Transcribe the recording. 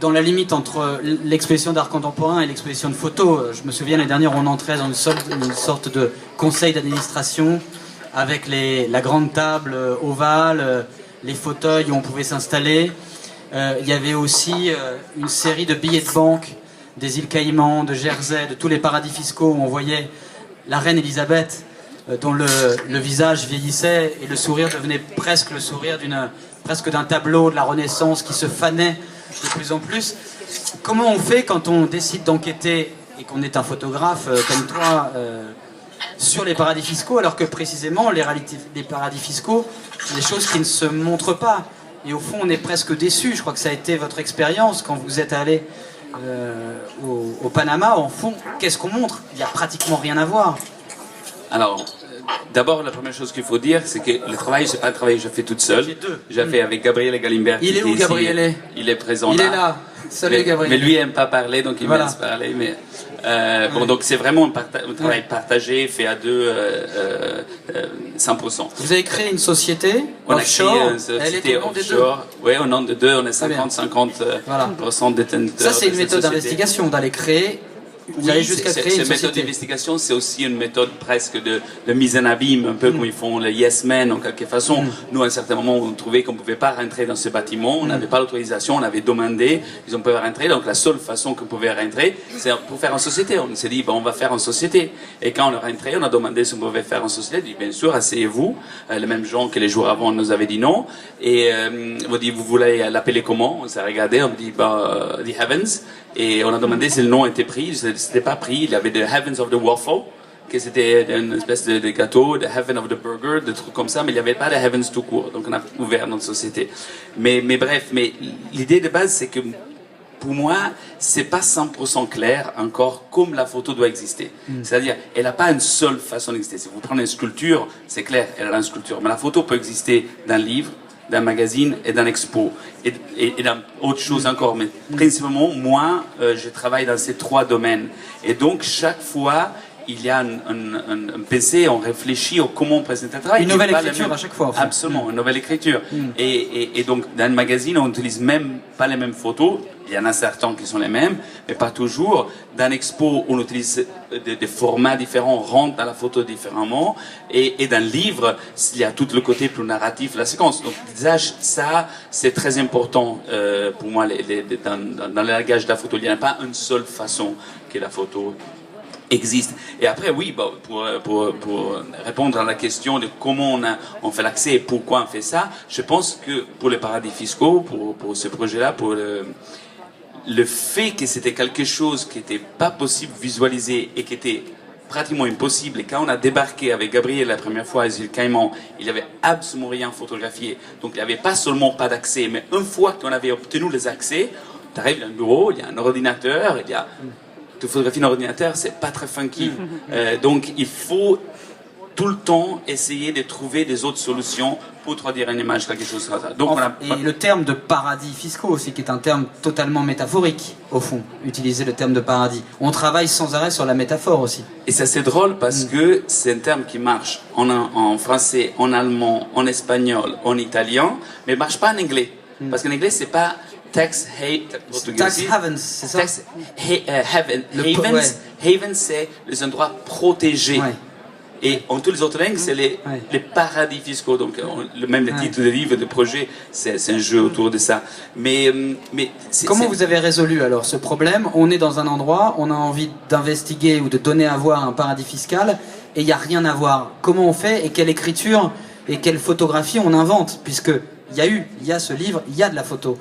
dans la limite entre l'exposition d'art contemporain et l'exposition de photos. Je me souviens, l'année dernière, on entrait dans une sorte de conseil d'administration avec la grande table ovale, les fauteuils où on pouvait s'installer. Il y avait aussi une série de billets de banque des îles Caïmans, de Jersey, de tous les paradis fiscaux où on voyait la reine Elisabeth dont le visage vieillissait et le sourire devenait presque le sourire d'un tableau de la Renaissance qui se fanait de plus en plus. Comment on fait quand on décide d'enquêter et qu'on est un photographe comme toi sur les paradis fiscaux, alors que précisément les paradis fiscaux, c'est des choses qui ne se montrent pas. Et au fond, on est presque déçu. Je crois que ça a été votre expérience quand vous êtes allé au Panama. En fond, qu'est-ce qu'on montre? Il n'y a pratiquement rien à voir. Alors, d'abord, la première chose qu'il faut dire, c'est que le travail, c'est pas un travail que je fais toute seule. J'ai fait avec Gabriele Galimberti. Il est où, Gabriele? Il est présent Il là. est là. Salut, Gabriele. Mais lui n'aime pas parler, donc il me laisse parler. Mais bon, donc c'est vraiment un travail partagé, fait à deux, 100%. Vous avez créé une société on offshore. A créé une société offshore. Oui, au nom de deux, on est 50-50% détenteurs. Ça, c'est une méthode d'investigation, d'aller créer. Vous allez jusqu'à créer une méthode société. d'investigation, c'est aussi une méthode presque de mise en abîme, un peu comme ils font les Yes Men en quelque façon. Nous, à un certain moment, on trouvait qu'on ne pouvait pas rentrer dans ce bâtiment, on n'avait pas l'autorisation, on avait demandé, ils ont pu rentrer, donc la seule façon qu'on pouvait rentrer, c'est pour faire en société. On s'est dit, bon, on va faire en société. Et quand on est rentré, on a demandé si on pouvait faire en société, on a dit, bien sûr, asseyez-vous. Les mêmes gens que les jours avant nous avaient dit non. Et on a dit, vous voulez l'appeler comment? On s'est regardé, on a dit, The Heavens. Et on a demandé si le nom était pris, c'était pas pris. Il y avait The Heavens of the Waffle, que c'était une espèce de gâteau, The Heaven of the Burger, des trucs comme ça, mais il n'y avait pas The Heavens tout court. Donc on a ouvert notre société. Mais bref, l'idée de base, c'est que pour moi, c'est pas 100% clair encore comme la photo doit exister. C'est-à-dire, elle n'a pas une seule façon d'exister. Si vous prenez une sculpture, c'est clair, elle a une sculpture. Mais la photo peut exister d'un livre, d'un magazine et d'un expo et dans autre chose encore, mais principalement moi je travaille dans ces trois domaines et donc chaque fois il y a un PC, on réfléchit au comment on présente un travail. Une nouvelle écriture à chaque fois. En fait. Absolument, une nouvelle écriture. Et donc, dans le magazine, on n'utilise même pas les mêmes photos. Il y en a certains qui sont les mêmes, mais pas toujours. Dans l'expo, on utilise des formats différents, on rentre dans la photo différemment. Et dans le livre, il y a tout le côté plus narratif, la séquence. Donc, ça, c'est très important pour moi dans le langage de la photo. Il n'y a pas une seule façon que la photo existe. Et après, oui, pour répondre à la question de comment on fait l'accès et pourquoi on fait ça, je pense que pour les paradis fiscaux, pour ce projet-là, pour le fait que c'était quelque chose qui n'était pas possible de visualiser et qui était pratiquement impossible. Et quand on a débarqué avec Gabriel la première fois à les îles Caïmans, il n'y avait absolument rien photographié. Donc il n'y avait pas seulement pas d'accès, mais une fois qu'on avait obtenu les accès, tu arrives dans un bureau, il y a un ordinateur, il y a de photographier un ordinateur, c'est pas très funky. Donc, il faut tout le temps essayer de trouver des autres solutions pour traduire une image, quelque chose comme ça. Donc, et le terme de paradis fiscaux aussi, qui est un terme totalement métaphorique, au fond, utiliser le terme de paradis. On travaille sans arrêt sur la métaphore aussi. Et ça, c'est drôle parce que c'est un terme qui marche en français, en allemand, en espagnol, en italien, mais il marche pas en anglais. Parce qu'en anglais, c'est pas tax havens, c'est ça? Havens, c'est les endroits protégés. Ouais. Et en toutes les autres langues, c'est les paradis fiscaux. Donc, même le titre de livre, de projet, c'est un jeu autour de ça. Mais comment vous avez résolu alors ce problème? On est dans un endroit, on a envie d'investiguer ou de donner à voir un paradis fiscal, et il n'y a rien à voir. Comment on fait et quelle écriture et quelle photographie on invente? Puisque il y a ce livre, il y a de la photo.